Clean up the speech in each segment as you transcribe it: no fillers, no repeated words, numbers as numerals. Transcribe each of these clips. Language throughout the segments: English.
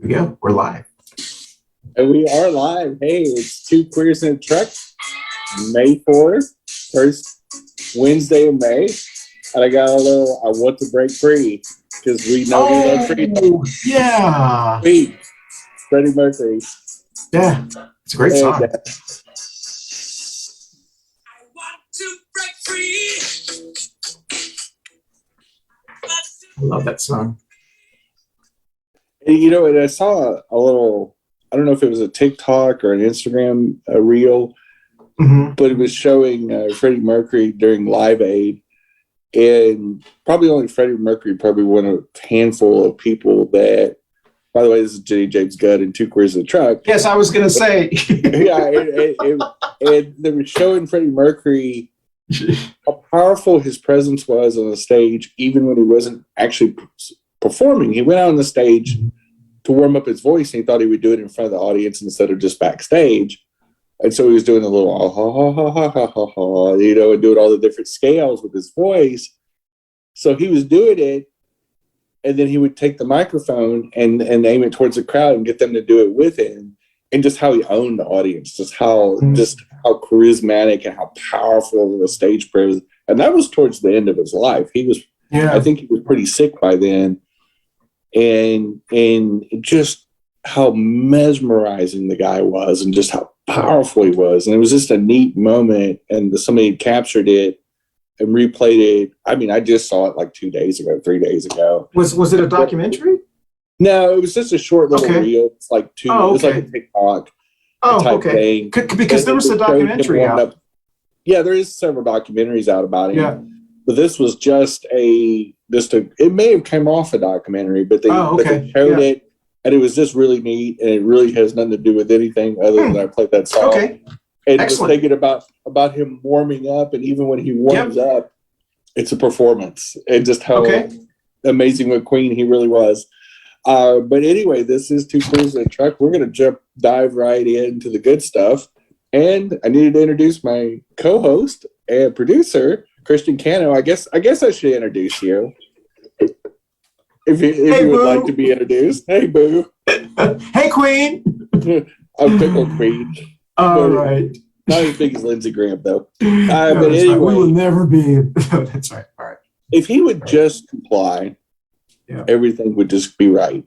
Yeah, we're live. And we are live. Hey, it's Two Queers in a Truck, May 4th, first Wednesday of May. And I got a little, I want to break free because we know we love freedom. Yeah. Free. Freddie Mercury. Yeah, it's a great song. I want to break free. I love that song. And, you know, and I saw a little, I don't know if it was a TikTok or an Instagram reel, but it was showing Freddie Mercury during Live Aid. And probably only Freddie Mercury, probably one of a handful of people that, by the way, this is Jenny-Jaymes Gunn and Two Queers in a Truck. Yes, I was going to say. Yeah, and they were showing Freddie Mercury how powerful his presence was on the stage, even when he wasn't actually performing. He went out on the stage to warm up his voice, and he thought he would do it in front of the audience instead of just backstage. And so he was doing a little you know, and doing all the different scales with his voice. So he was doing it, and then he would take the microphone and aim it towards the crowd and get them to do it with him. And just how he owned the audience, just how charismatic and how powerful the stage presence. And that was towards the end of his life. He was, I think he was pretty sick by then. And just how mesmerizing the guy was and just how powerful he was. And it was just a neat moment. And somebody captured it and replayed it. I mean, I just saw it like 3 days ago. Was it a documentary? No, it was just a short little reel. It's like it was like a TikTok type thing. Because there was a documentary out. Yeah, there is several documentaries out about it. Yeah. But this was it may have come off a documentary, but they showed it, and it was just really neat, and it really has nothing to do with anything other than I played that song. Okay. And Excellent. just thinking about him warming up, and even when he warms up, it's a performance, and just how amazing a queen he really was. But anyway, this is Two Queers in a Truck. We're going to dive right into the good stuff. And I needed to introduce my co-host and producer, Christian Cano. I guess I should introduce you. If you would like to be introduced. Hey, Boo. Hey, Queen. I'm Pickle Queen. All right. Not as big as Lindsey Graham, though. No, but anyway, we will never be. That's right. All right. If he would just comply, everything would just be right.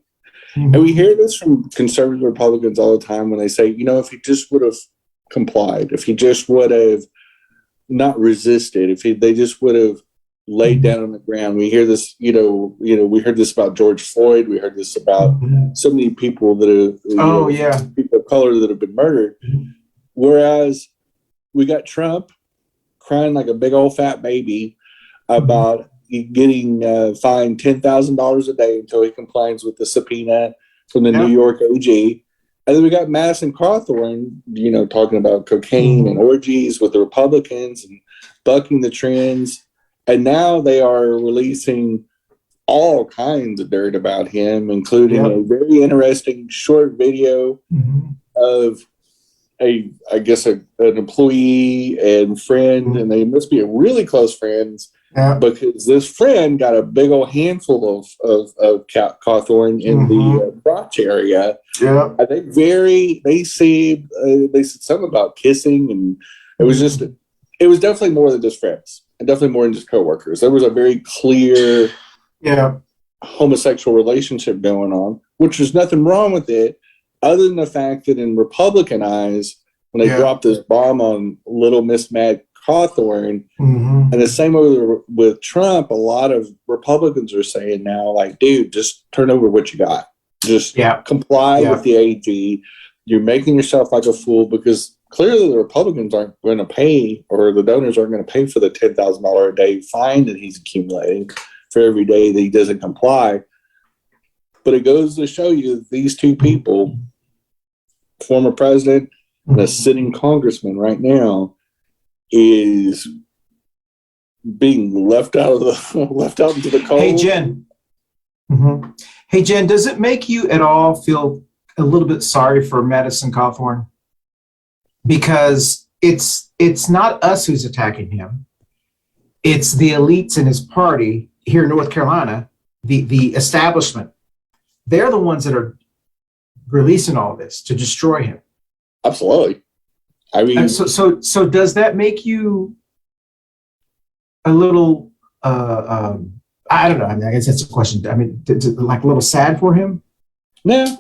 And we hear this from conservative Republicans all the time when they say, if he just would have complied, if he just would have not resisted, they just would have laid down on the ground. We hear this, we heard this about George Floyd. We heard this about so many people that are, people of color that have been murdered. Whereas we got Trump crying like a big old fat baby about getting fined $10,000 a day until he complies with the subpoena from the New York AG. And then we got Madison Cawthorn, talking about cocaine and orgies with the Republicans and bucking the trends. And now they are releasing all kinds of dirt about him, including a very interesting short video of an employee and friend, and they must be really close friends. Because this friend got a big old handful of Cawthorn in the crotch area. Yeah, I think they said something about kissing, and it was definitely more than just friends, and definitely more than just coworkers. There was a very clear, homosexual relationship going on, which there's nothing wrong with it, other than the fact that in Republican eyes, when they dropped this bomb on Little Miss Mad Cawthorn, and the same with Trump, a lot of Republicans are saying now, like, dude, just turn over what you got. Just comply with the AG. You're making yourself like a fool because clearly the Republicans aren't going to pay, or the donors aren't going to pay for the $10,000 a day fine that he's accumulating for every day that he doesn't comply. But it goes to show you that these two people, former president and a sitting congressman right now, is being left out into the cold. Hey, Jen. Hey, Jen, does it make you at all feel a little bit sorry for Madison Cawthorn? Because it's not us who's attacking him. It's the elites in his party here in North Carolina, the establishment. They're the ones that are releasing all this to destroy him. Absolutely. I mean, And so does that make you a little? I don't know. I mean, I guess that's a question. I mean, like a little sad for him. no.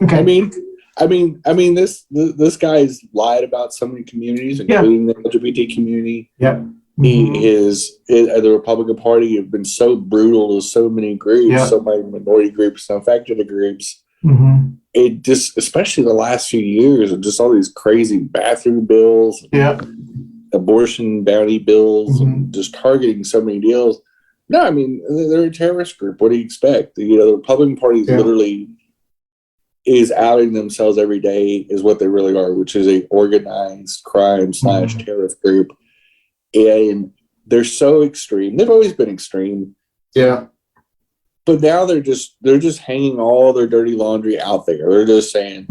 Okay. I mean, this guy's lied about so many communities, including the LGBT community. Yeah. He is the Republican Party have been so brutal to so many groups, so many minority groups, so affected groups. Mm-hmm. It just, especially the last few years, of just all these crazy bathroom bills, abortion bounty bills, and just targeting so many deals. No, I mean, they're a terrorist group. What do you expect? You know, the Republican Party literally is outing themselves every day is what they really are, which is a organized crime / terrorist group. And they're so extreme. They've always been extreme. Yeah. But now they're just hanging all their dirty laundry out there. They're just saying,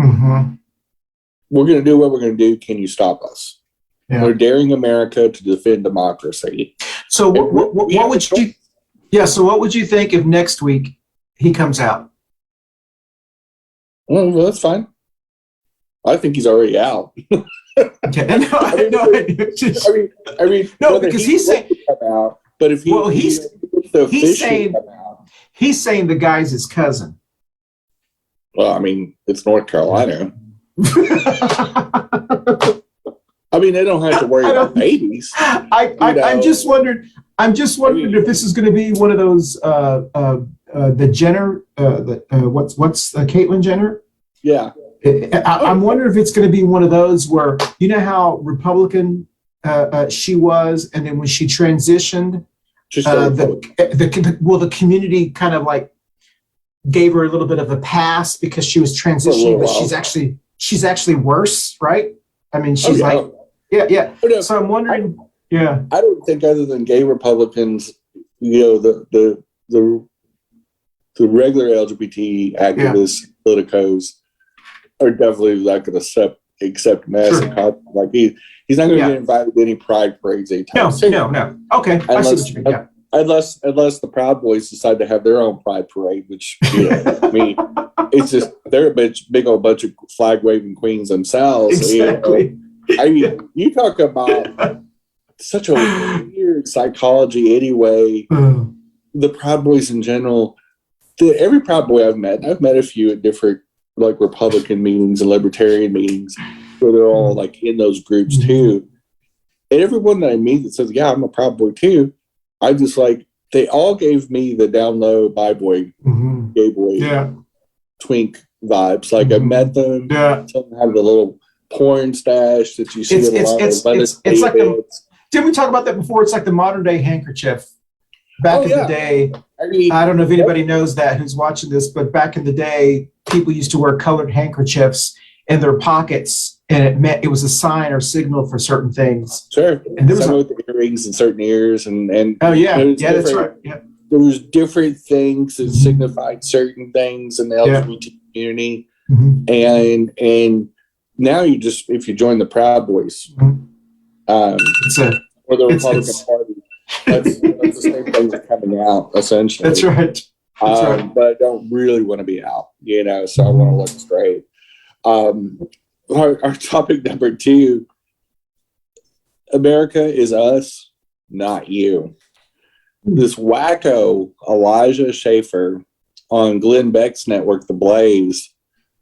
we're going to do what we're going to do. Can you stop us? Yeah. They're daring America to defend democracy. So what would you? Yeah. So what would you think if next week he comes out? Well, that's fine. I think he's already out. Okay. No, because he's saying come out. But if he's saying the guy's his cousin. Well, I mean, it's North Carolina. I mean, they don't have to worry about babies. I'm just wondering if this is going to be one of those the Jenner what's Caitlyn Jenner? Yeah. I'm wondering if it's going to be one of those where, you know how Republican she was, and then when she transitioned, the community kind of like gave her a little bit of a pass because she was transitioning, but she's actually worse, right? I mean, she's yeah. So I'm wondering, I don't think other than gay Republicans, you know, the regular LGBT activists, politicos, are definitely not going to accept massive content. Like he's not going to get invited to any pride parades anytime soon. No. Okay, I see what you mean. Yeah. Unless the Proud Boys decide to have their own pride parade, which I mean, it's just they're a big old bunch of flag waving queens themselves. Exactly. I mean, you talk about such a weird psychology. Anyway, the Proud Boys in general. Every Proud Boy I've met a few at different like Republican meetings and Libertarian meetings where they're all like in those groups too. And everyone that I meet that says, "Yeah, I'm a Proud Boy too," I just like they all gave me the down low bi boy, gay boy, twink vibes. Like I met them. Some had the little porn stash that you see in a lot of leather. It's like didn't we talk about that before? It's like the modern day handkerchief. Back in the day, I don't know if anybody knows that who's watching this, but back in the day, people used to wear colored handkerchiefs in their pockets, and it was a sign or signal for certain things. Sure. And there was with the earrings in certain ears, and that's right. Yeah. There was different things that signified certain things in the LGBT community, and now you just if you join the Proud Boys, or the Republican Party. That's the same thing that's coming out, essentially. That's right. But I don't really want to be out, you know, so I want to look straight. Our topic number 2, America is us, not you. This wacko Elijah Schaffer on Glenn Beck's network, The Blaze,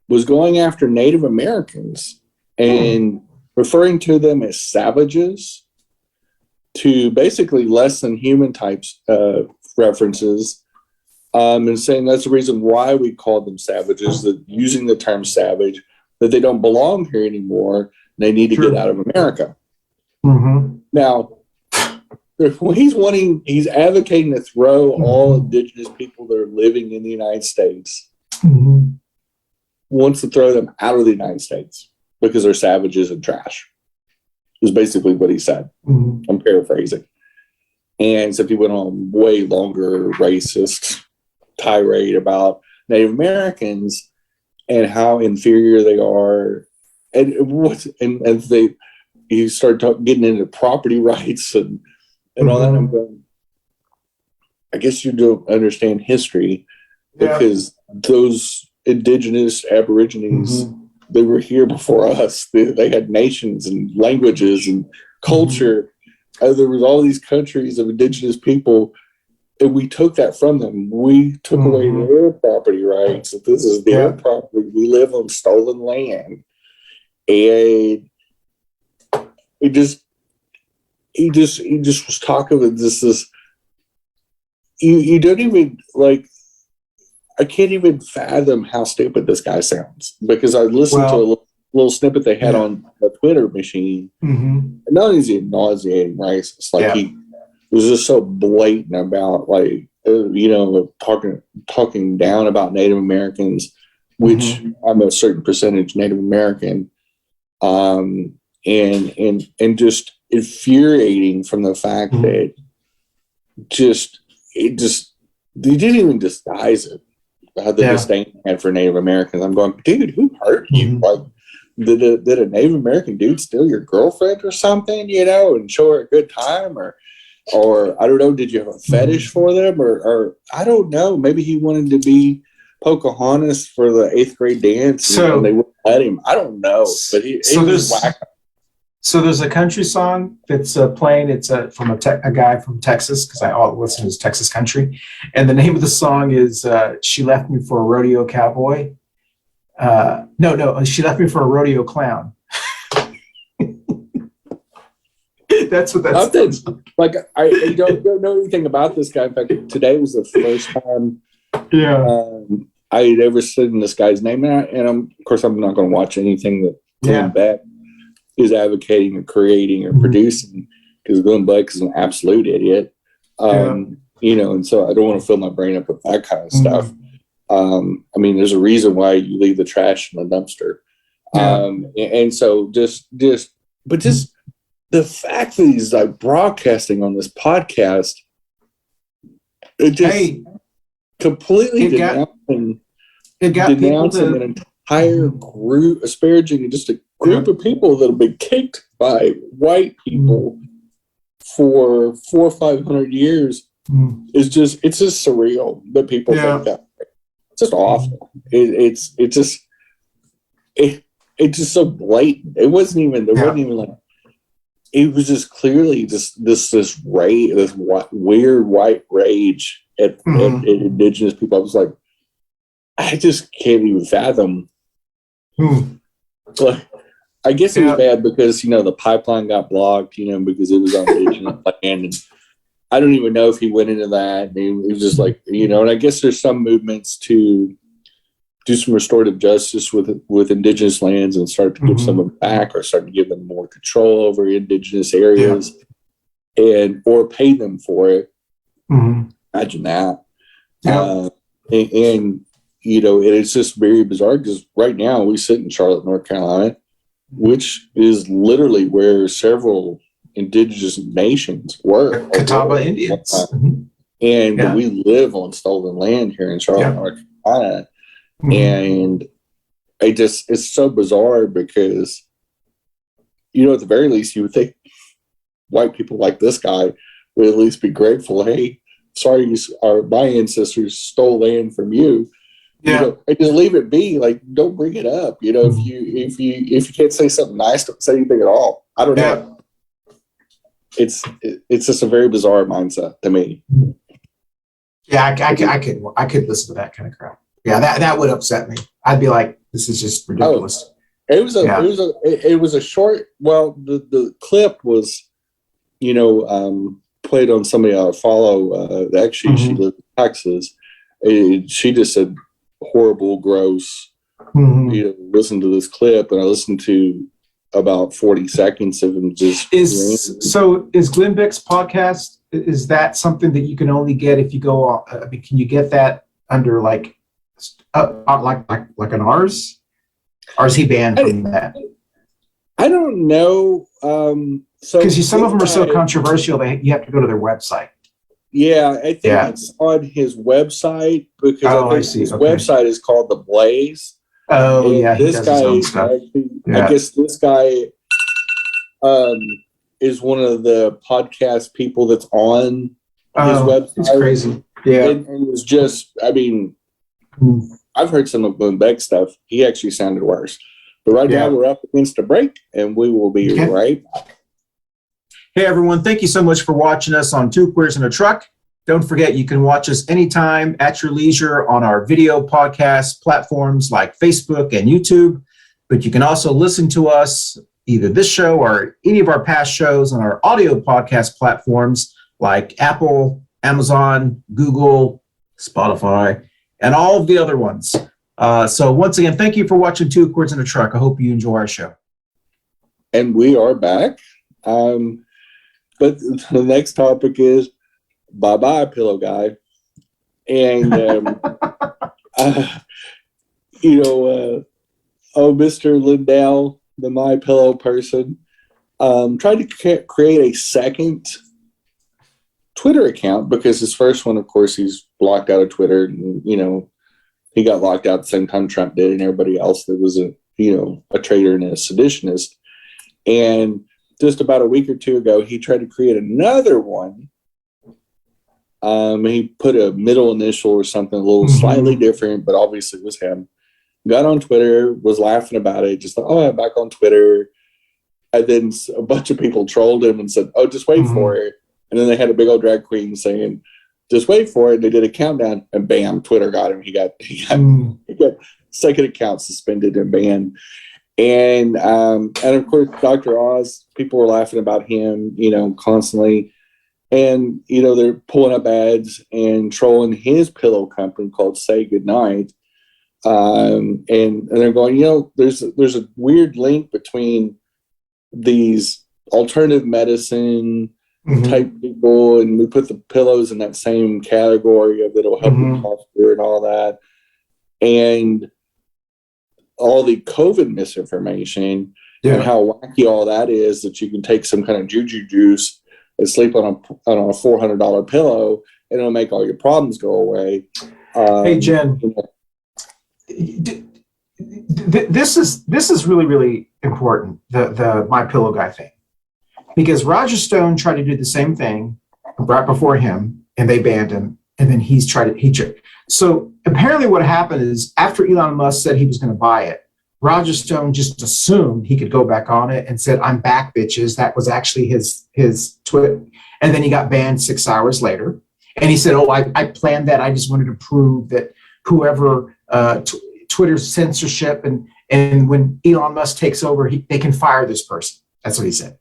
was going after Native Americans and referring to them as savages, to basically less than human types references, and saying that's the reason why we call them savages, that using the term savage, that they don't belong here anymore, they need to get out of America. Now, he's advocating to throw all indigenous people that are living in the United States, wants to throw them out of the United States because they're savages and trash. Is basically what he said. I'm paraphrasing. And so he went on way longer racist tirade about Native Americans and how inferior they are, and he started getting into property rights and all that. I'm going, I guess you don't understand history because those indigenous Aborigines. They were here before us. They had nations and languages and culture. There was all these countries of indigenous people, and we took that from them. We took away their property rights. This is their property. We live on stolen land, and he just was talking about this. You don't even like. I can't even fathom how stupid this guy sounds, because I listened to a little snippet they had on the Twitter machine. And not only is he a nauseating racist, like he was just so blatant about talking down about Native Americans, which I'm a certain percentage Native American, and just infuriating from the fact that they didn't even disguise it. The disdain he had for Native Americans. I'm going, dude, who hurt you? Like, did a Native American dude steal your girlfriend or something, and show her a good time? Or I don't know, did you have a fetish for them? Or I don't know, maybe he wanted to be Pocahontas for the 8th grade dance and they wouldn't let him. I don't know. But he was whack. So there's a country song that's playing. It's from a guy from Texas, because I listen to Texas country. And the name of the song is She Left Me for a Rodeo Cowboy. No, She Left Me for a Rodeo Clown. That's what that's like. I don't know anything about this guy. In fact, today was the first time I had ever seen this guy's name. And of course, I'm not going to watch anything that Glenn Beck is advocating or creating or producing, because Glenn Beck is an absolute idiot. And so I don't want to fill my brain up with that kind of stuff. I mean, there's a reason why you leave the trash in the dumpster. And so just the fact that he's like broadcasting on this podcast, it just completely denouncing an entire group, asparaging just a group of people that have been kicked by white people for 400 or 500 years is just, it's just surreal that people think that. It's just awful. It's just so blatant. It wasn't even like, it was just clearly this rage, this weird white rage at indigenous people. I was like, I just can't even fathom. Like, I guess it was bad because the pipeline got blocked, because it was on indigenous land, and I don't even know if he went into that. It was just like, and I guess there's some movements to do some restorative justice with indigenous lands and start to give some of them back, or start to give them more control over indigenous areas, or pay them for it. Imagine that. And it's just very bizarre, because right now we sit in Charlotte, North Carolina, which is literally where several indigenous nations were. Catawba Indians. And we live on stolen land here in Charlotte, North Carolina. And it's so bizarre, because, at the very least, you would think white people like this guy would at least be grateful. Hey, sorry, my ancestors stole land from you. And just leave it be. Like, don't bring it up. If you can't say something nice, don't say anything at all. I don't know. It's just a very bizarre mindset to me. Yeah, I could listen to that kind of crap. Yeah, that would upset me. I'd be like, this is just ridiculous. It was a short. Well, the clip was, played on somebody I follow. Actually, she lives in Texas. She just said horrible, gross. Listen to this clip, and I listened to about 40 seconds of him just. Is Glenn Beck's podcast? Is that something that you can only get if you go? Can you get that under like an ours? Or is he banned from that? I don't know. Because some of them are so controversial that you have to go to their website. Yeah, I think it's on his website, because I think his website is called The Blaze. Oh, and yeah, this guy, I guess this guy is one of the podcast people that's on his website. It's crazy. Yeah. And it was just, I mean, I've heard some of Boone Beck's stuff. He actually sounded worse. But right now we're up against a break, and we will be right back. Hey, everyone. Thank you so much for watching us on Two Queers in a Truck. Don't forget, you can watch us anytime at your leisure on our video podcast platforms like Facebook and YouTube. But you can also listen to us, either this show or any of our past shows, on our audio podcast platforms like Apple, Amazon, Google, Spotify, and all of the other ones. So once again, thank you for watching Two Queers in a Truck. I hope you enjoy our show. And we are back. But the next topic is bye-bye, pillow guy. And, Mr. Lindell, the My Pillow person, tried to create a second Twitter account because his first one, of course, he's blocked out of Twitter. And, he got locked out at the same time Trump did and everybody else that was a traitor and a seditionist. And just about a week or two ago, he tried to create another one. He put a middle initial or something a little slightly different, but obviously it was him. Got on Twitter, was laughing about it, just thought, I'm back on Twitter. And then a bunch of people trolled him and said, just wait for it. And then they had a big old drag queen saying, just wait for it. They did a countdown, and bam, Twitter got him. He got second account suspended and banned. And of course, Dr. Oz, people were laughing about him, constantly. And, they're pulling up ads and trolling his pillow company called Say Goodnight. And they're going, there's a weird link between these alternative medicine type people, and we put the pillows in that same category of it'll help your posture and all that. And all the COVID misinformation and how wacky all that is, that you can take some kind of juju juice and sleep on a $400 pillow and it'll make all your problems go away. Hey, Jen, this is really, really important, the My Pillow guy thing, because Roger Stone tried to do the same thing right before him and they banned him. And then he tried. So apparently what happened is, after Elon Musk said he was going to buy it, Roger Stone just assumed he could go back on it and said, "I'm back, bitches." That was actually his tweet. And then he got banned 6 hours later. And he said, I planned that. I just wanted to prove that whoever Twitter's censorship, and when Elon Musk takes over, they can fire this person. That's what he said.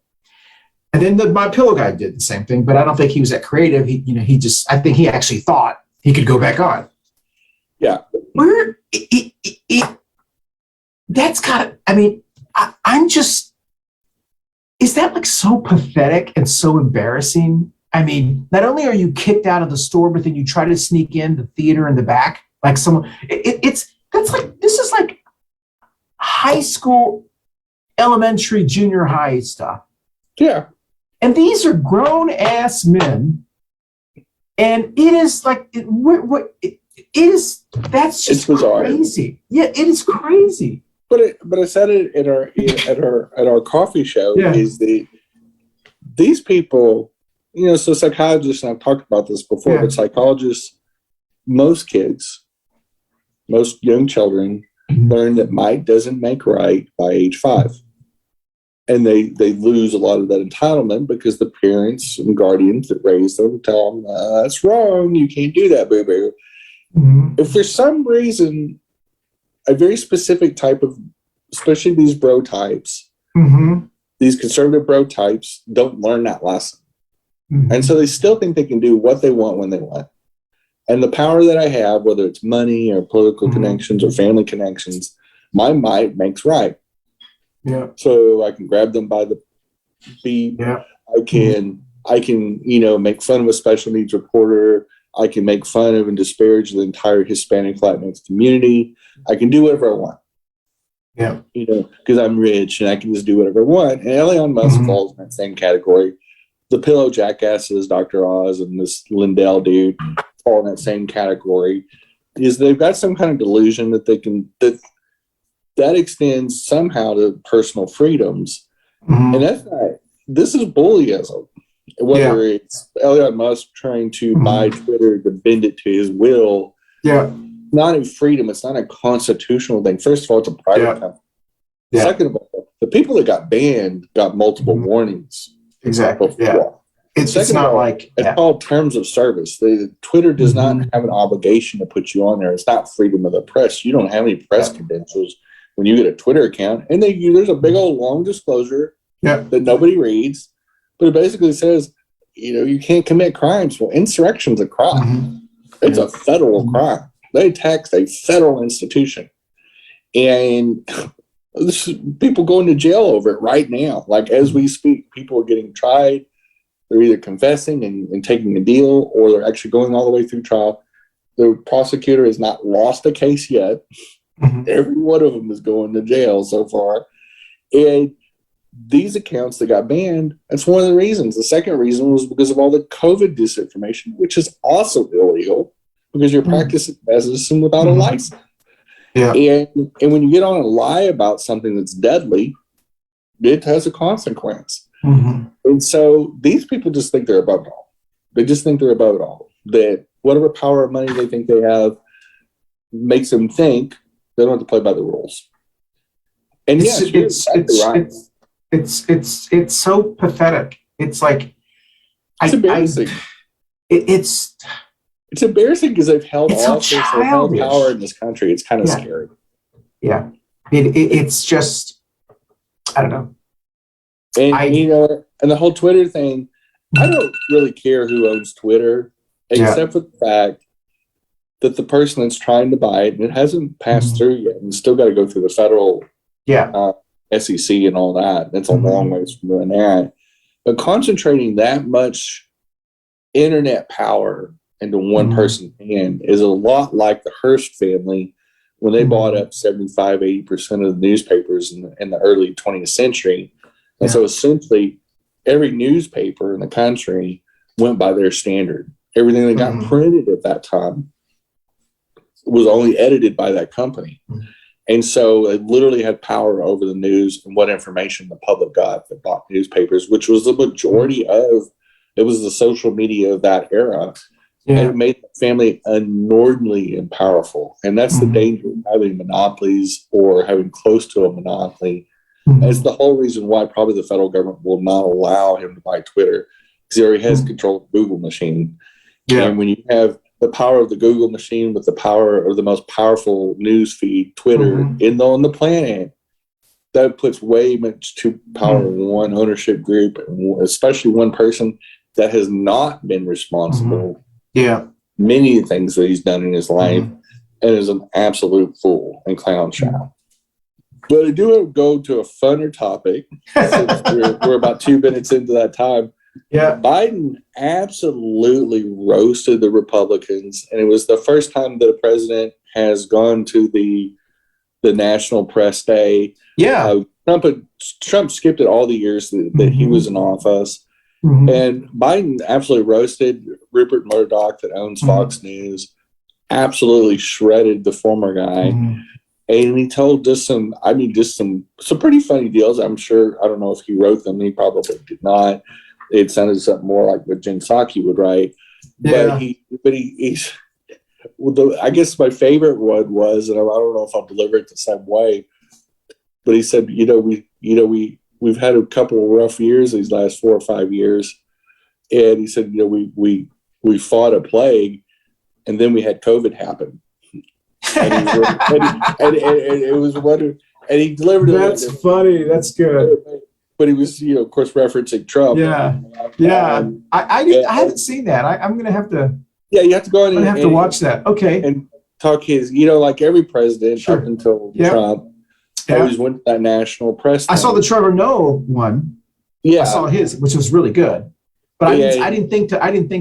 And then the My Pillow guy did the same thing, but I don't think he was that creative. I think he actually thought he could go back on. Yeah. Is that like so pathetic and so embarrassing? I mean, not only are you kicked out of the store, but then you try to sneak in the theater in the back, like someone, this is like high school, elementary, junior high stuff. Yeah. And these are grown ass men. And it is like, that's just crazy. Yeah, it is crazy. But I said it at our coffee show, is these people, so psychologists, and I've talked about this before, but psychologists, most kids, most young children learn that might doesn't make right by age 5. And they lose a lot of that entitlement because the parents and guardians that raise them tell them, that's wrong, you can't do that, boo-boo. If for some reason, a very specific type of, especially these bro types, these conservative bro types don't learn that lesson. And so they still think they can do what they want when they want. And the power that I have, whether it's money or political connections or family connections, my might makes right. Yeah. So I can grab them by the feet. Yeah. I can, make fun of a special needs reporter. I can make fun of and disparage the entire Hispanic Latinx community. I can do whatever I want. Yeah. Because I'm rich and I can just do whatever I want. And Elon Musk falls in that same category. The pillow jackasses, Dr. Oz and this Lindell dude, fall in that same category. Is they've got some kind of delusion that they can, that extends somehow to personal freedoms. And that's not, this is bullyism. Whether it's Elon Musk trying to buy Twitter to bend it to his will. Yeah. not a freedom. It's not a constitutional thing. First of all, it's a private company. Yeah. Second of all, the people that got banned got multiple warnings. Exactly. Before. Yeah. It's not like it's called terms of service. Twitter does not have an obligation to put you on there. It's not freedom of the press. You don't have any press credentials when you get a Twitter account, and there's a big old long disclosure that nobody reads, but it basically says, you can't commit crimes. Well, insurrection's a crime. It's a federal crime. They taxed a federal institution, and people going to jail over it right now. Like as we speak, people are getting tried. They're either confessing and taking a deal, or they're actually going all the way through trial. The prosecutor has not lost a case yet. Every one of them is going to jail so far. And these accounts that got banned, that's one of the reasons. The second reason was because of all the COVID disinformation, which is also illegal because you're practicing medicine without a license. Yeah. And when you get on a lie about something that's deadly, it has a consequence. And so these people just think they're above it all. They just think they're above it all. That whatever power of money they think they have makes them think they don't have to play by the rules. And it's so pathetic. It's like it's embarrassing. It's embarrassing because they've held office, they've held childish. power in this country. It's kind of scary. Yeah, it's just I don't know. And and the whole Twitter thing, I don't really care who owns Twitter, except for the fact that the person that's trying to buy it, and it hasn't passed through yet, and still got to go through the federal SEC and all that. That's a long ways from doing that. But concentrating that much internet power into one person's hand is a lot like the Hearst family when they bought up 75-80% of the newspapers in the early 20th century. And so essentially every newspaper in the country went by their standard. Everything that got printed at that time was only edited by that company. And so it literally had power over the news and what information the public got that bought newspapers, which was the majority of, it was the social media of that era. And it made the family inordinately and powerful. And that's the danger of having monopolies or having close to a monopoly. That's the whole reason why probably the federal government will not allow him to buy Twitter, because he already has control of the Google machine. And when you have the power of the Google machine with the power of the most powerful news feed, Twitter, on the planet, that puts way much too power in one ownership group, especially one person that has not been responsible. Many things that he's done in his life, and is an absolute fool and clown show. But I do go to a funner topic. Since we're about 2 minutes into that time. Biden absolutely roasted the Republicans, and it was the first time that a president has gone to the national press day. Trump skipped it all the years that he was in office. And Biden absolutely roasted Rupert Murdoch that owns Fox News, absolutely shredded the former guy. And he told just some pretty funny deals. I'm sure, I don't know if he wrote them. He probably did not. It sounded something more like what Jen Psaki would write. I guess my favorite one was, and I don't know if I'll deliver it the same way, but he said, we've had a couple of rough years these last 4 or 5 years. And he said, we fought a plague, and then we had COVID happen. And it was wonderful. And he delivered it. That's funny. That's good. But he was, of course, referencing Trump. I haven't seen that. I'm going to have to. Yeah, you have to go in and have to watch that. Okay. And talk his, like every president up until Trump, always went to that national press. I saw the Trevor Noah one. I saw his, which was really good. But I didn't think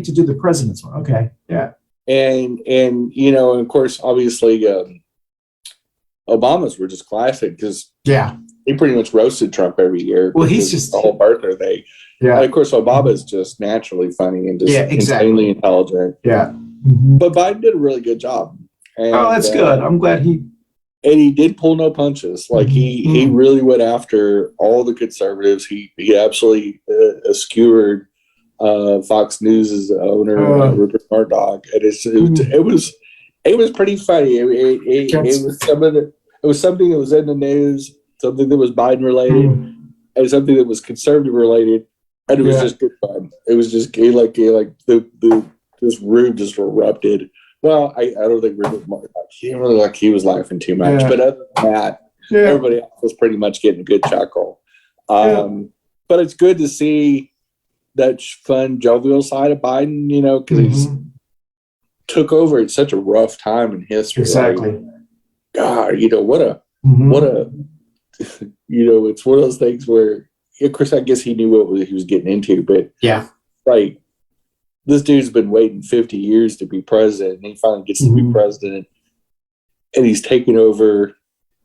to do the president's one. Okay. Yeah. And of course, obviously, Obama's were just classic because he pretty much roasted Trump every year. Well, he's just the whole birthday. Yeah. And of course, Obama's just naturally funny and just insanely intelligent. Yeah. But Biden did a really good job. And, that's good. I'm glad he. And he did pull no punches. Like he really went after all the conservatives. He absolutely skewered Fox News' owner, Rupert Murdoch. And it It was pretty funny. It was it was something that was in the news, something that was Biden related, and something that was conservative related, and it was just good fun. It was just this room just erupted. Well, I don't think he was laughing too much, but other than that, everybody else was pretty much getting a good chuckle. But it's good to see that fun, jovial side of Biden, you know, because he's took over at such a rough time in history. Exactly. Like, God, you know, what a, you know, it's one of those things where, of course, I guess he knew what he was getting into, but like, this dude's been waiting 50 years to be president, and he finally gets to be president, and he's taking over,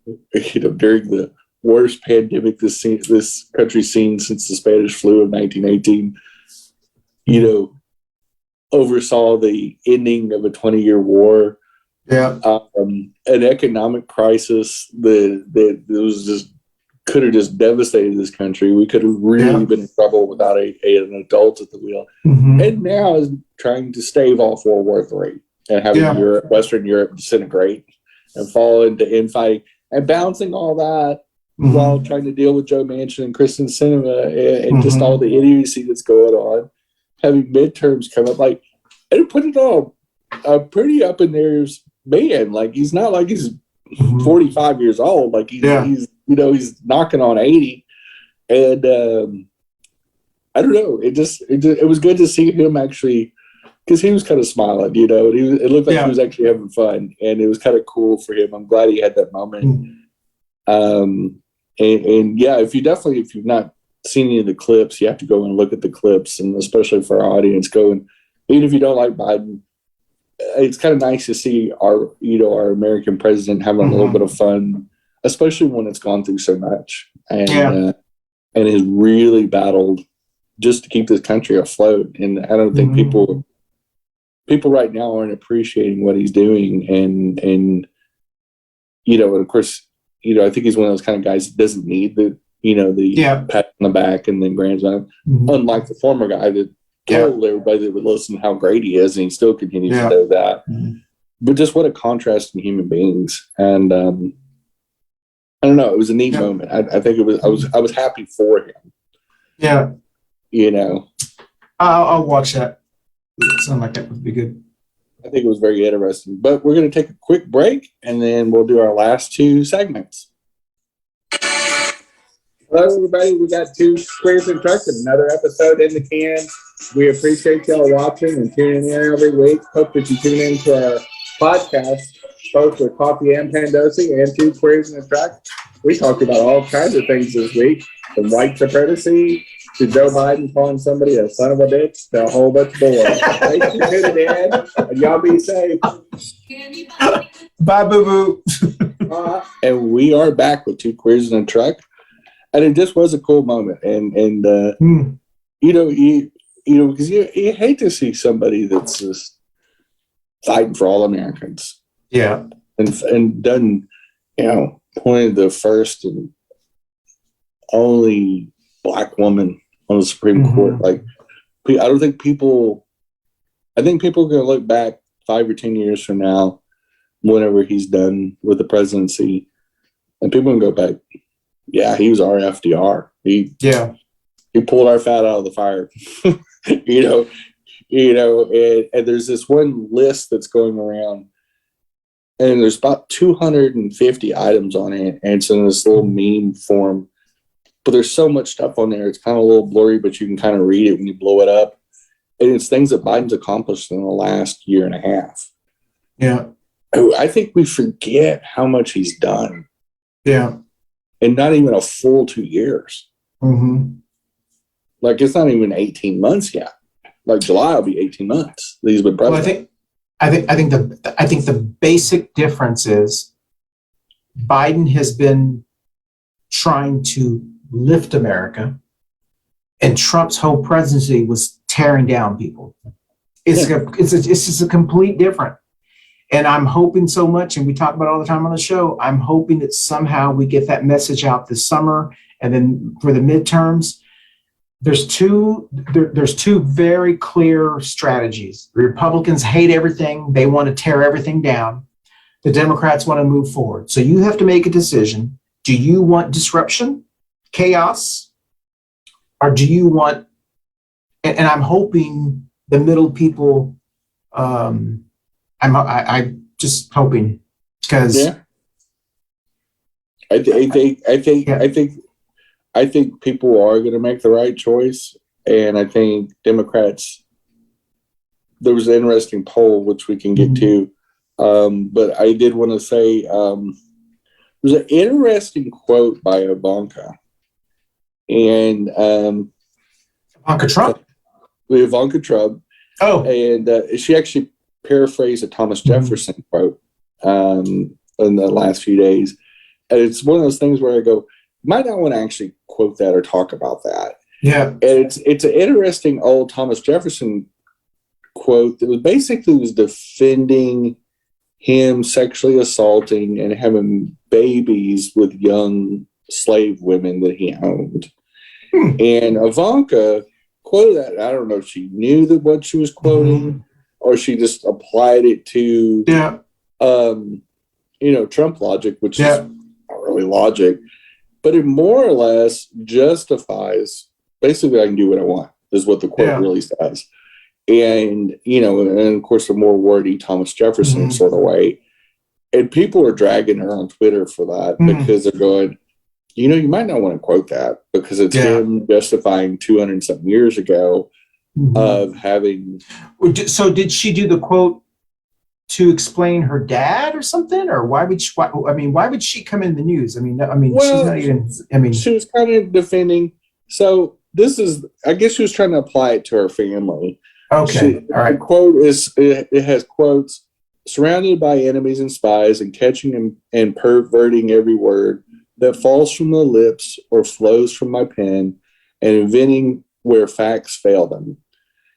you know, during the worst pandemic this country's seen since the Spanish flu of 1918, you know, oversaw the ending of a 20-year war, an economic crisis that was just could have just devastated this country. We could have really been in trouble without an adult at the wheel. And now is trying to stave off World War III and having Western Europe disintegrate and fall into infighting and balancing all that while trying to deal with Joe Manchin and Kristen Sinema and just all the idiocy that's going on. Having midterms come up, like, and put it all pretty up in there's man. Like, he's not like he's 45 years old. Like he's you know, he's knocking on 80. And I don't know. It was good to see him actually, because he was kind of smiling, you know, and it looked like he was actually having fun, and it was kind of cool for him. I'm glad he had that moment. And if you've not seen any of the clips, you have to go and look at the clips, and especially for our audience, go and, even if you don't like Biden, it's kind of nice to see our American president having a little bit of fun, especially when it's gone through so much and has really battled just to keep this country afloat. And I don't think people right now aren't appreciating what he's doing. And you know, and of course, you know, I think he's one of those kind of guys that doesn't need the pat on the back and then grand slam, unlike the former guy that told everybody that would listen how great he is, and he still continues to know that. But just what a contrast in human beings. And I don't know, it was a neat moment. I think it was I was happy for him. Yeah. You know. I'll watch that. It sounds like that would be good. I think it was very interesting. But we're going to take a quick break, and then we'll do our last two segments. Hello, everybody. We got two Squares and Trucks, another episode in the can. We appreciate y'all watching and tuning in every week. Hope that you tune into our podcast, both with Coffee and Pandosi and Two Squares and a Truck. We talked about all kinds of things this week, from white supremacy to Joe Biden calling somebody a son of a bitch to a whole bunch more. Thanks for tuning in, and y'all be safe. Bye, boo-boo. And we are back with Two Queers and a Truck. And it just was a cool moment. And you know, because you hate to see somebody that's just fighting for all Americans. Yeah. And done, you know, appointed the first and only Black woman on the Supreme Court. Like, I think people are going to look back 5 or 10 years from now, whenever he's done with the presidency, and people can go back, yeah, he was our FDR. He pulled our fat out of the fire. you know, and there's this one list that's going around, and there's about 250 items on it, and it's in this little meme form. But there's so much stuff on there, it's kind of a little blurry, but you can kind of read it when you blow it up. And it's things that Biden's accomplished in the last year and a half. Yeah. I think we forget how much he's done. Yeah. And not even a full 2 years. Like, it's not even 18 months yet. Like, July will be 18 months that he's been president. Well, I think the basic difference is Biden has been trying to lift America, and Trump's whole presidency was tearing down people. It's just a complete different. And I'm hoping so much, and we talk about it all the time on the show, I'm hoping that somehow we get that message out this summer, and then for the midterms, there's two very clear strategies. The Republicans hate everything. They want to tear everything down. The Democrats want to move forward. So you have to make a decision. Do you want disruption, chaos, or do you want, and I'm hoping the middle people, I'm just hoping, because I think people are going to make the right choice, and I think Democrats. There was an interesting poll which we can get to, but I did want to say there's an interesting quote by Ivanka, and Ivanka Trump. Ivanka Trump. Oh, and she actually paraphrased a Thomas Jefferson quote in the last few days, and it's one of those things where I go, might not want to actually quote that or talk about that. Yeah. And it's an interesting old Thomas Jefferson quote that was defending him sexually assaulting and having babies with young slave women that he owned. And Ivanka quoted that. I don't know if she knew that what she was quoting or she just applied it to Trump logic, which is not really logic. But it more or less justifies, basically, I can do what I want, is what the quote really says. And, and of course, a more wordy Thomas Jefferson sort of way. And people are dragging her on Twitter for that because they're going, you might not want to quote that because it's him justifying 200-something years ago of having. So did she do the quote to explain her dad or something, or why would she come in the news? She's not even. She was kind of defending. So this is, I guess, she was trying to apply it to her family. Okay, all right. The quote it has quotes: surrounded by enemies and spies, and catching and perverting every word that falls from the lips or flows from my pen, and inventing where facts fail them.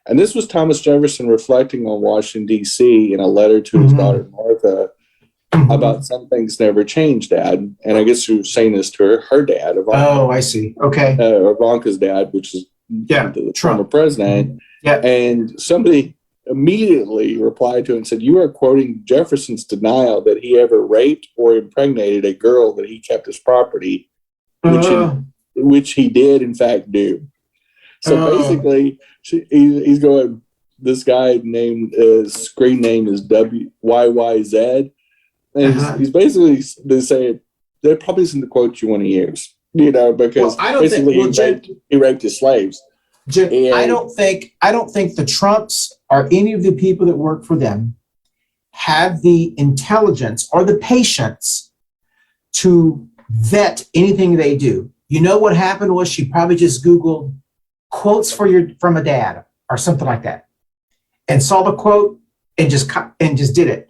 And this was Thomas Jefferson reflecting on Washington, D.C. in a letter to his daughter, Martha, about some things never change, Dad. And I guess she was saying this to her dad, Ivanka. Oh, I see. Okay. Ivanka's dad, which is the former president. Yeah. And somebody immediately replied to it and said, you are quoting Jefferson's denial that he ever raped or impregnated a girl that he kept as property, which he did, in fact, do. So basically, he's going, this guy named, screen name is WYYZ. And he's basically saying, that probably isn't the quote you want to use, because he raped his slaves. Jim, I don't think the Trumps or any of the people that work for them have the intelligence or the patience to vet anything they do. What happened was she probably just Googled quotes from a dad or something like that, and saw the quote and just did it.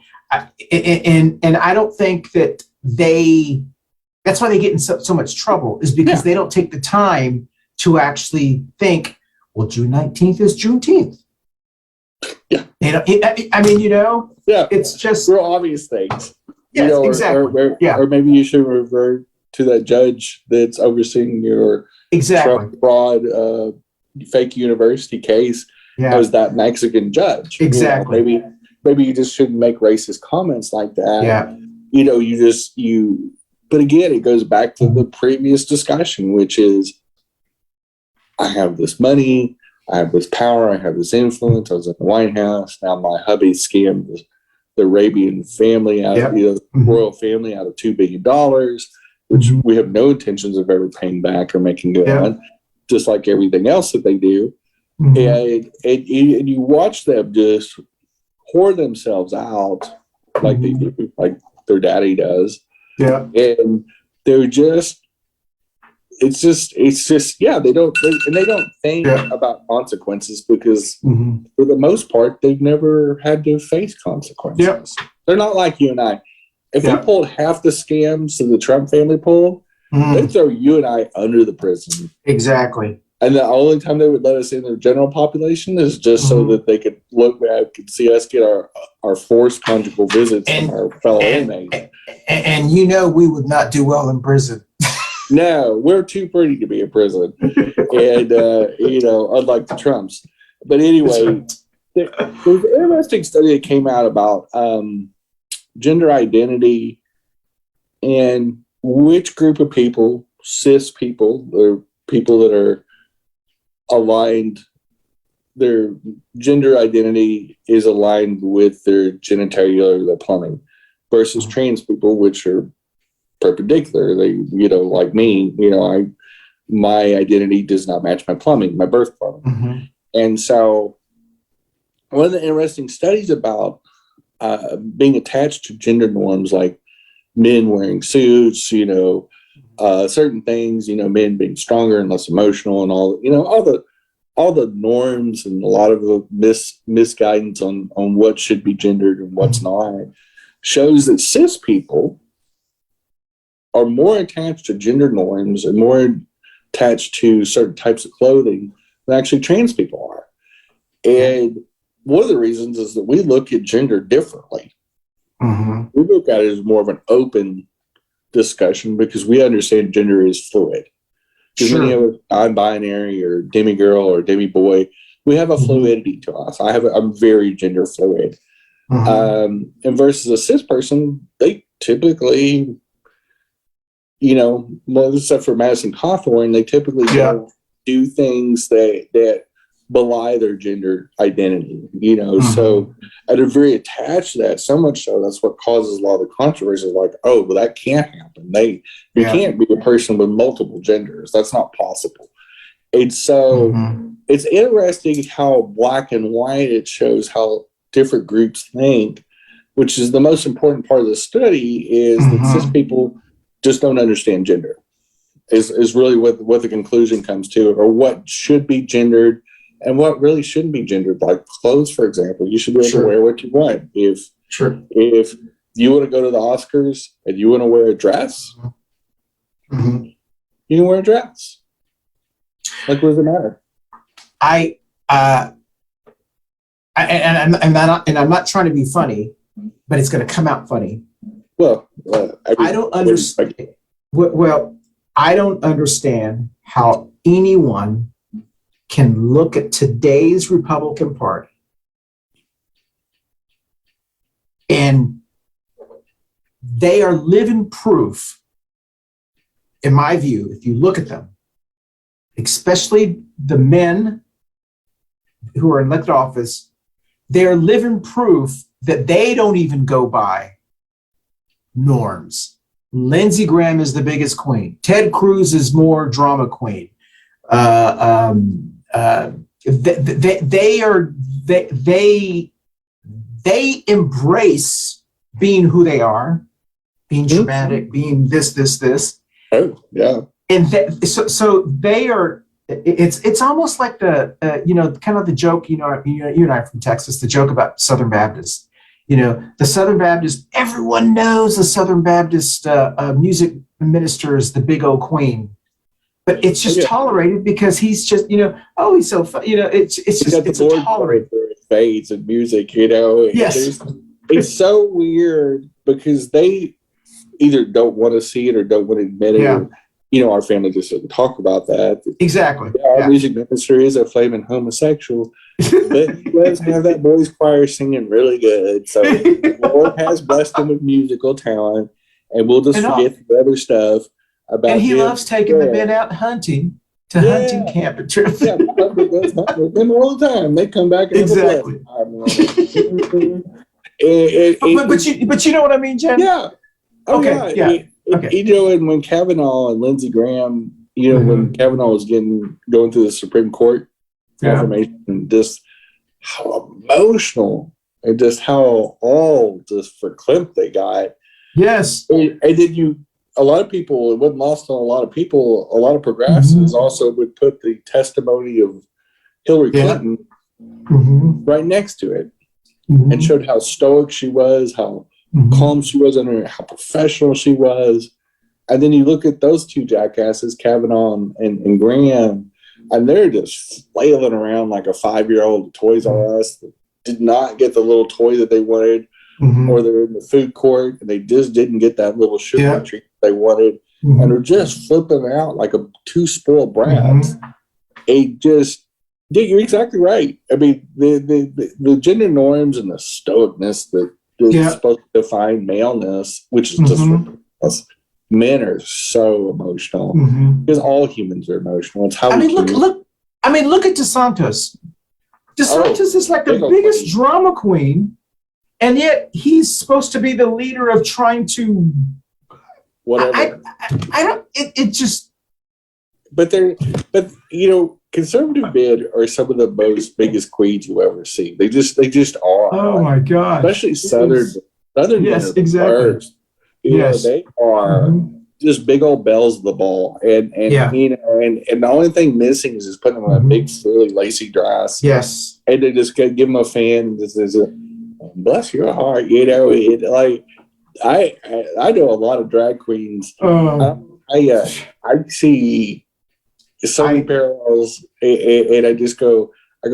And I don't think that that's why they get in so much trouble, is because they don't take the time to actually think, well, June 19th is Juneteenth. Yeah. It's just real obvious things. Yes, exactly. Or maybe you should revert to that judge that's overseeing your Trump fraud fake university case as that Mexican judge. Exactly. Maybe you just shouldn't make racist comments like that. Yeah. But again, it goes back to the previous discussion, which is, I have this money, I have this power, I have this influence. I was in the White House. Now my hubby scammed the Arabian family out of the royal family out of $2 billion, which we have no intentions of ever paying back or making good on, just like everything else that they do. And you watch them just whore themselves out like they do, like their daddy does. Yeah. And they're just, they don't think about consequences because for the most part, they've never had to face consequences. Yep. They're not like you and I. If we pulled half the scams that the Trump family pulled, they'd throw you and I under the prison. Exactly. And the only time they would let us in the general population is just so that they could look back and see us get our forced conjugal visits from our fellow inmates. And we would not do well in prison. No, we're too pretty to be in prison. And, unlike the Trumps. But anyway, there's an interesting study that came out about gender identity and which group of people, cis people, or people that are aligned, their gender identity is aligned with their genitalia or their plumbing, versus trans people, which are perpendicular. They, like me, my identity does not match my plumbing, my birth plumbing. Mm-hmm. And so one of the interesting studies about being attached to gender norms, like men wearing suits, certain things, men being stronger and less emotional and all the norms and a lot of the misguidance on what should be gendered and what's not, shows that cis people are more attached to gender norms and more attached to certain types of clothing than actually trans people are. And one of the reasons is that we look at gender differently. Mm-hmm. We look at it as more of an open discussion because we understand gender is fluid. Because many of us, non-binary or demi-girl or demi-boy, we have a fluidity to us. I'm very gender fluid. And versus a cis person, they typically, except for Madison Cawthorn, they typically don't do things that belie their gender identity, so, and they're very attached to that, so much so that's what causes a lot of the controversy, like, oh, well, that can't happen. You can't be a person with multiple genders. That's not possible. And so it's interesting how black and white it shows how different groups think, which is the most important part of the study, is that cis people just don't understand gender is really what the conclusion comes to, or what should be gendered and what really shouldn't be gendered. Like clothes, for example, you should be able to wear what you want. If you want to go to the Oscars and you want to wear a dress, you can wear a dress. Like, what does it matter? I'm not trying to be funny, but it's going to come out funny. Well, I don't understand. Well, I don't understand how anyone can look at today's Republican Party and they are living proof, in my view, if you look at them, especially the men who are in elected office, they're living proof that they don't even go by norms. Lindsey Graham is the biggest queen. Ted Cruz is more drama queen. They embrace being who they are, being dramatic, being this. Oh, yeah. And so they are. It's almost like the kind of the joke. You and I are from Texas. The joke about Southern Baptists. The Southern Baptist. Everyone knows the Southern Baptist music minister is the big old queen. But it's just tolerated because he's just, he's so fun. It's tolerated. Fades and music, Yes. It's so weird because they either don't want to see it or don't want to admit it. Yeah. Or, our family just doesn't talk about that. Exactly. Our music minister is a flaming homosexual, but he does have that boys choir singing really good. So the Lord has blessed him with musical talent, and we'll just forget the other stuff. And he loves taking the men out hunting to hunting camp and trips. Yeah, with them all the time. They come back and exactly. But you know what I mean, Jen? Yeah. Oh, okay. Yeah. Okay. And when Kavanaugh and Lindsey Graham, when Kavanaugh was going through the Supreme Court confirmation, and just how emotional and just how all just verklempt they got. Yes. And then a lot of people, it wasn't lost on a lot of people, a lot of progressives also would put the testimony of Hillary Clinton right next to it and showed how stoic she was, how calm she was under it, how professional she was. And then you look at those two jackasses, Kavanaugh and Graham, and they're just flailing around like a 5-year-old Toys R Us that did not get the little toy that they wanted. Or they're in the food court and they just didn't get that little sugar treat they wanted. and are just flipping out like two spoiled brats. It just, you're exactly right. I mean, the gender norms and the stoicness that's supposed to define maleness, which is just ridiculous. Men are so emotional because all humans are emotional. It's how look at DeSantis. DeSantis is like the biggest drama queen, and yet he's supposed to be the leader of trying to. Whatever. I don't. It just. But conservative men are some of the biggest queens you ever see. They just are. Oh my God! Especially southern yes, men. Exactly. Worst. They are just big old bells of the ball, and the only thing missing is just putting them in a big, frilly, lacy dress. Yes, and they just give them a fan. Bless your heart, I know a lot of drag queens. I see so many parallels, and I go,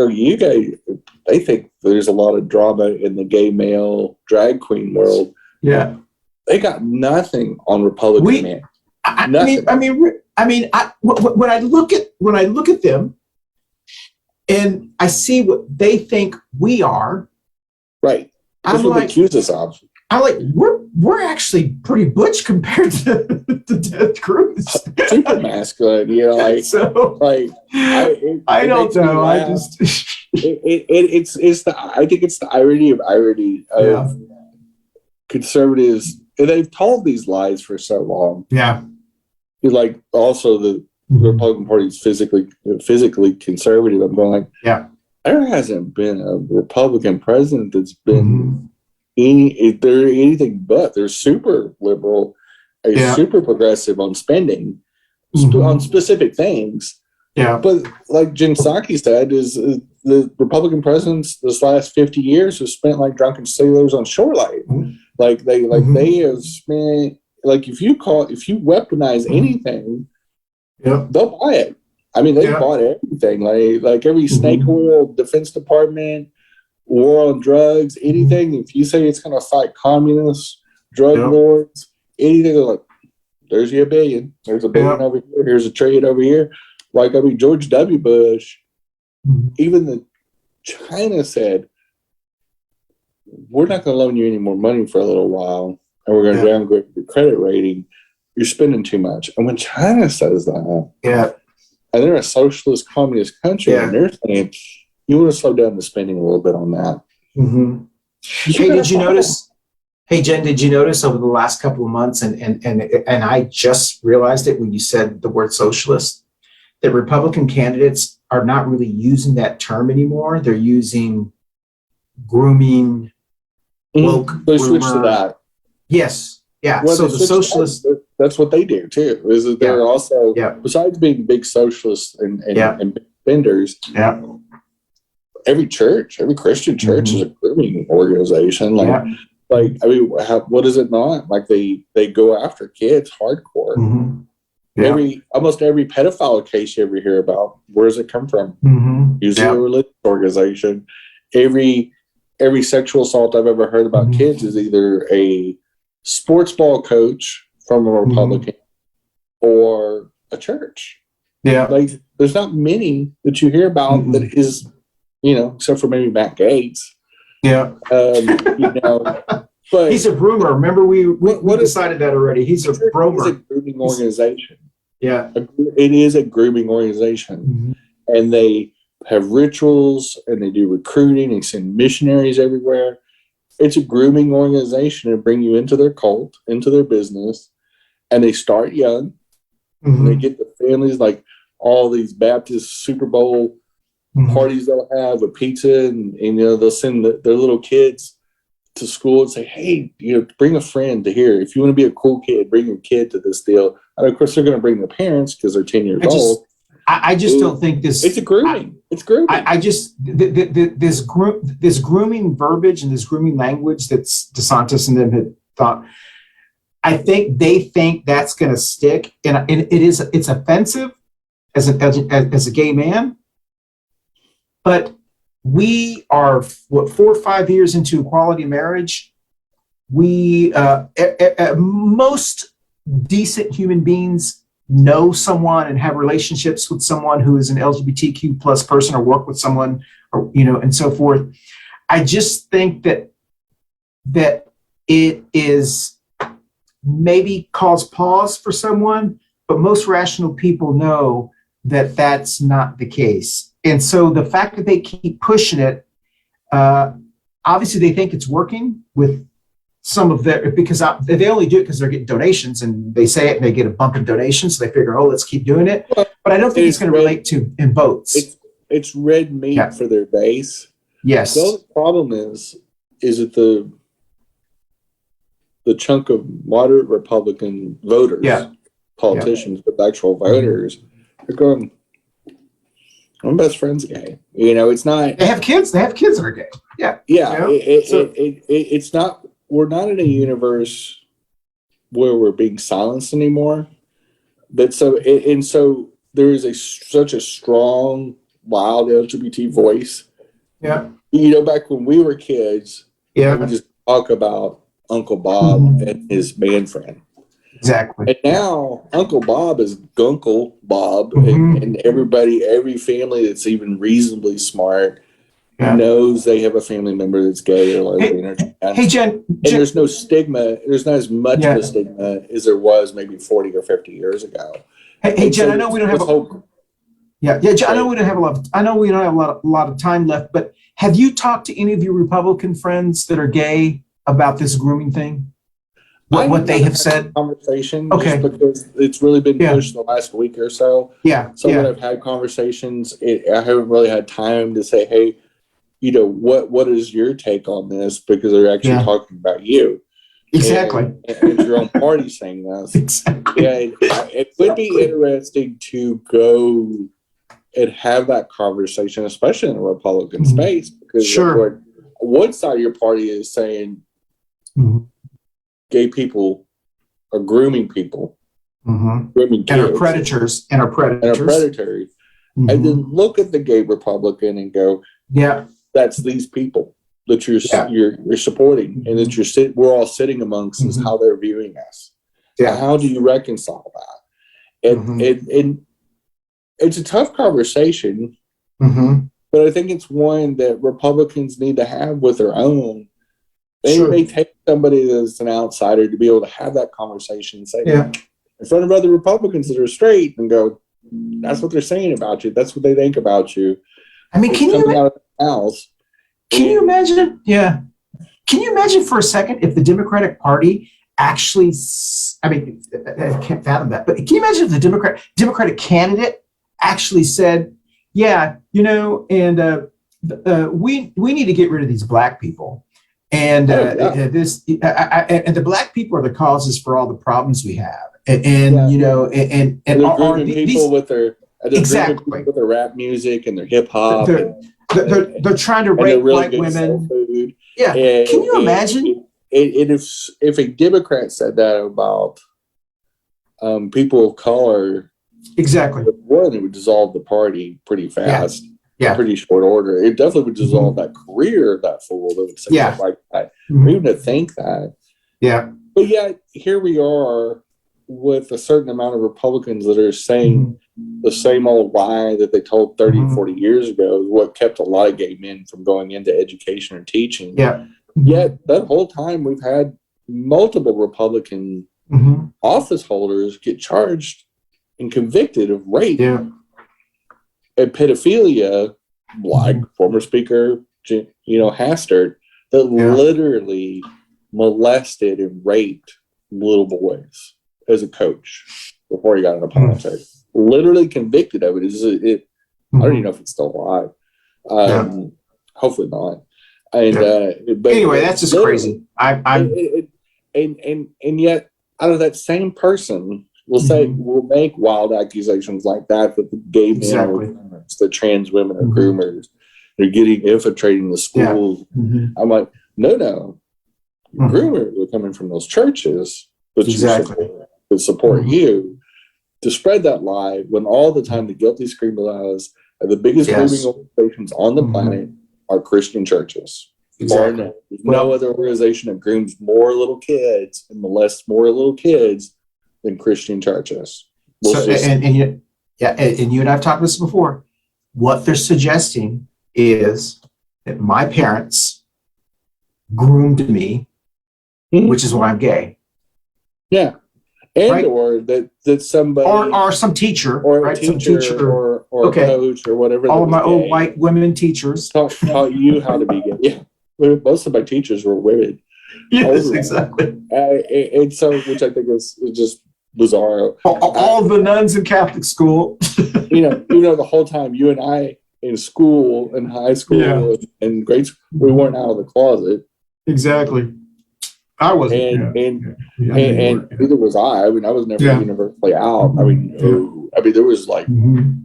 you guys, they think there's a lot of drama in the gay male drag queen world. Yeah. They got nothing on Republican men. When I look at them, and I see what they think we are, right? That's what they accuse us of. I'm like, we're actually pretty butch compared to the Cruz. Super masculine, I don't know. I think it's the irony of conservatives. And they've told these lies for so long. Yeah. Like also the Republican Party is physically conservative. I'm going there hasn't been a Republican president that's been anything but. They're super liberal, super progressive on spending on specific things. Yeah. But like Jen Psaki said, is the Republican presidents this last 50 years have spent like drunken sailors on shoreline. They have spent, like, if you weaponize anything, they'll buy it. I mean, they bought everything, like every snake oil, Defense Department, war on drugs, anything. If you say it's going to fight communists, drug lords, anything, they're like, there's your $1 billion. There's $1 billion over here. Here's $1 trillion over here. George W. Bush, even China said, we're not going to loan you any more money for a little while, and we're going to downgrade your credit rating. You're spending too much. And when China says that, and they're a socialist, communist country, and they're saying, you want to slow down the spending a little bit on that. Hey, did you notice? Hey, Jen, did you notice over the last couple of months, and I just realized it when you said the word socialist, that Republican candidates are not really using that term anymore. They're using grooming. They switched to that. Yes. Yeah. Well, so the socialists. That's what they do too. Is that they're also, besides being big socialists and big vendors, every church, every Christian church is a grooming organization. What is it not? Like they go after kids hardcore. Almost every pedophile case you ever hear about, where does it come from? Usually a religious organization. Every sexual assault I've ever heard about kids is either a sports ball coach from a Republican or a church. Yeah. There's not many that you hear about that is, except for maybe Matt Gaetz. Yeah. But he's a groomer. Remember, we decided that already. He's a groomer. It's a grooming organization. Yeah. It is a grooming organization. And they have rituals, and they do recruiting, and send missionaries everywhere. It's a grooming organization to bring you into their cult, into their business, and they start young. And they get the families, like all these Baptist Super Bowl parties they'll have with pizza, and they'll send their little kids to school and say, hey, bring a friend to here. If you want to be a cool kid, bring your kid to this deal. And of course, they're going to bring their parents because they're 10 years old. I just don't think this. It's a grooming. It's grooming. This grooming verbiage and this grooming language that DeSantis and them had thought. I think they think that's going to stick, and it's offensive as a gay man. But we are 4 or 5 years into equality marriage. We most decent human beings know someone and have relationships with someone who is an LGBTQ plus person, or work with someone, or and so forth. I just think that it is maybe cause pause for someone, but most rational people know that that's not the case. And so the fact that they keep pushing it, obviously they think it's working with some of their, because they only do it because they're getting donations, and they say it and they get a bump in donations. So they figure, oh, let's keep doing it. But I don't think it's going to relate to in votes. It's red meat for their base. Yes. The only problem is that the chunk of moderate Republican voters, politicians, but actual voters, are going, my best friend's gay. It's not. They have kids. They have kids that are gay. Yeah. Yeah. It's not. We're not in a universe where we're being silenced anymore. But so there is such a strong, loud LGBT voice. Yeah. Back when we were kids, we would just talk about Uncle Bob and his man friend. Exactly. And now Uncle Bob is Gunkle Bob, and every family that's even reasonably smart knows they have a family member that's gay or lesbian or trans. Hey, Jen. And there's no stigma. There's not as much of a stigma as there was maybe 40 or 50 years ago. Hey, Jen. I know we don't have Jen, I know we don't have a lot. I know we don't have a lot of time left. But have you talked to any of your Republican friends that are gay about this grooming thing? What they have said? Conversation, just because it's really been pushed the last week or so. When I've had conversations, I haven't really had time to say, hey, what is your take on this? Because they're actually talking about you. Exactly. And your own party saying this. Exactly. It would be interesting to go and have that conversation, especially in the Republican space, because one side of your party is saying gay people are grooming people, grooming kids, and are predators, and are predators. And then look at the gay Republican and go, that's these people that you're supporting, and that we're all sitting amongst is how they're viewing us. How do you reconcile that? And it's a tough conversation, but I think it's one that Republicans need to have with their own. They may take somebody that's an outsider to be able to have that conversation and say, in front of other Republicans that are straight, and go, that's what they're saying about you. That's what they think about you. I mean, can you out of the house? Can you imagine? Yeah. Can you imagine for a second if the Democratic Party actually? I mean, I can't fathom that. But can you imagine if the Democratic candidate actually said, and we need to get rid of these black people. And and the black people are the causes for all the problems we have. And they're grooming people with their with their rap music and their hip hop. They're trying to rape white women. Yeah. Can you imagine? If a Democrat said that about people of color, one, it would dissolve the party pretty fast. In pretty short order. It definitely would dissolve that career of that fool that would say stuff like that. Or even to think that. But yet, here we are with a certain amount of Republicans that are saying the same old lie that they told 30, 40 years ago is what kept a lot of gay men from going into education or teaching. Yet, that whole time, we've had multiple Republican office holders get charged and convicted of rape. And pedophilia, like former Speaker, Hastert, that literally molested and raped little boys as a coach before he got into politics. Literally convicted of it. I don't even know if it's still alive. Hopefully not. And but anyway, that's just crazy. And yet, out of that same person, we'll make wild accusations like that the gay men are groomers, the trans women are groomers, they're infiltrating the schools. I'm like, no. Groomers are coming from those churches that support you to spread that lie when all the time the guilty scream lies are the biggest grooming organizations on the planet are Christian churches. There's no other organization that grooms more little kids and molests more little kids than Christian churches. So, and you, yeah, and you and I've talked about this before. What they're suggesting is that my parents groomed me, which is why I'm gay. Yeah. And right? or that somebody or some teacher, or right? teacher, Some teacher or okay. coach or whatever. All of my old white women teachers taught you how to be gay. Yeah. Most of my teachers were women. Yes, exactly. And so, which I think is just bizarre. All the nuns in Catholic school. You know, the whole time you and I in school, in high school, and grade school, we weren't out of the closet. Exactly. I wasn't. And neither was I. I mean, I was never universally out. I mean, there was like,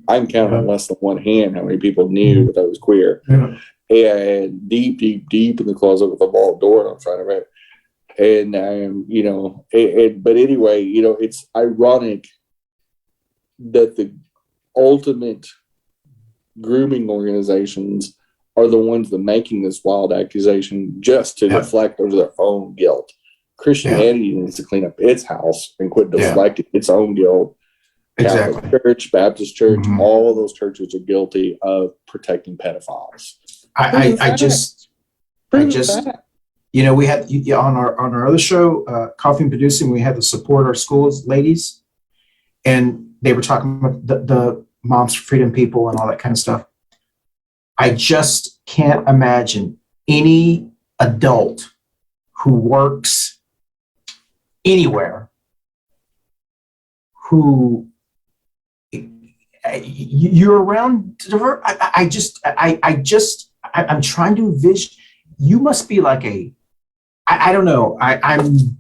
I can count on less than one hand how many people knew that I was queer. Yeah. And deep in the closet with a vault door on front of it. And, you know, but anyway, you know, it's ironic that the ultimate grooming organizations are the ones that making this wild accusation just to deflect over their own guilt. Christianity needs to clean up its house and quit deflecting its own guilt. Catholic Church, Baptist Church, all of those churches are guilty of protecting pedophiles. I just, you know, we had on our other show, Coffee and Producing, we had to support our schools ladies, and they were talking about the Moms for Freedom people and all that kind of stuff. I just can't imagine any adult who works anywhere who you're around. I'm trying to envision. You must be like I don't know. I'm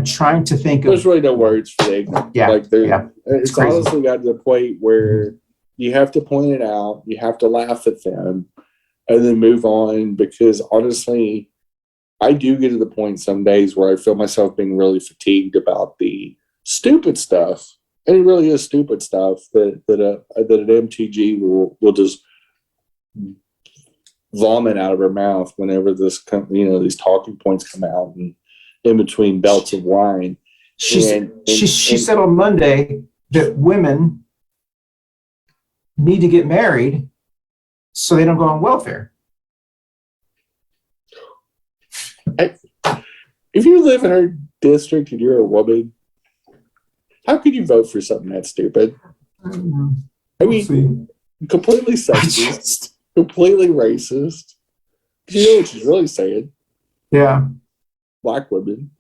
trying to think There's really no words for the ignorant. Yeah. Like it's crazy. honestly got to the point where you have to point it out, you have to laugh at them, and then move on. Because honestly, I do get to the point some days where I feel myself being really fatigued about the stupid stuff, and it really is stupid stuff that an MTG will just vomit out of her mouth whenever these talking points come out, and in between belts of wine. She said on Monday that women need to get married so they don't go on welfare. If you live in our district and you're a woman, how could you vote for something that stupid? I mean, completely sexist, completely racist. You know what she's really saying? Yeah. Black women.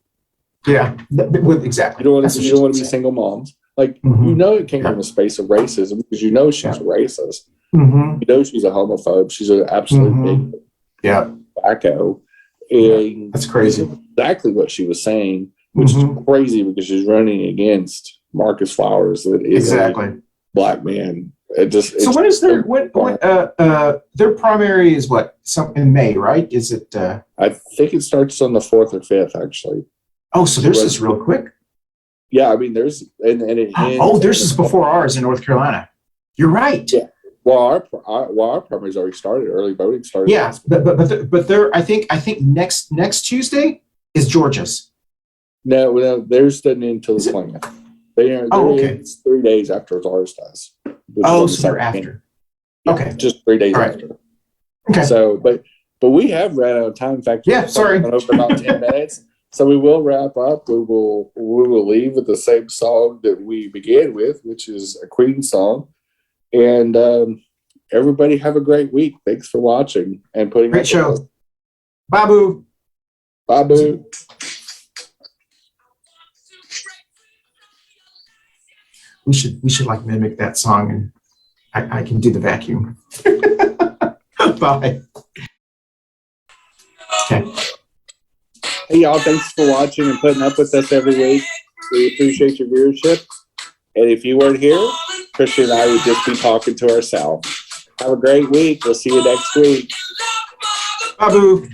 Yeah, exactly. You don't want to be single moms. Like, you know, it came from a space of racism because you know she's a racist. You know she's a homophobe. She's an absolute big wacko. And that's crazy. Exactly what she was saying, which is crazy because she's running against Marcus Flowers, that is a black man. So when is their primary is what? In May, right? Is it? I think it starts on the 4th or 5th, actually. Oh, so theirs is real quick. Yeah, I mean, theirs is before ours in North Carolina. You're right. Yeah. Well, our primaries already started. Early voting started. Yeah, but there, I think next Tuesday is Georgia's. No, theirs doesn't until the 20th. It's 3 days after ours does. So they're after. Yeah, okay, just 3 days after. Okay. So, but we have ran out of time. In fact, sorry, over about 10 minutes. So we will wrap up. We will leave with the same song that we began with, which is a Queen song. And everybody have a great week. Thanks for watching and putting great show. Babu. Babu. We should like mimic that song, and I can do the vacuum. Bye. Okay. Hey y'all, thanks for watching and putting up with us every week. We appreciate your viewership. And if you weren't here, Christian and I would just be talking to ourselves. Have a great week. We'll see you next week. Babu.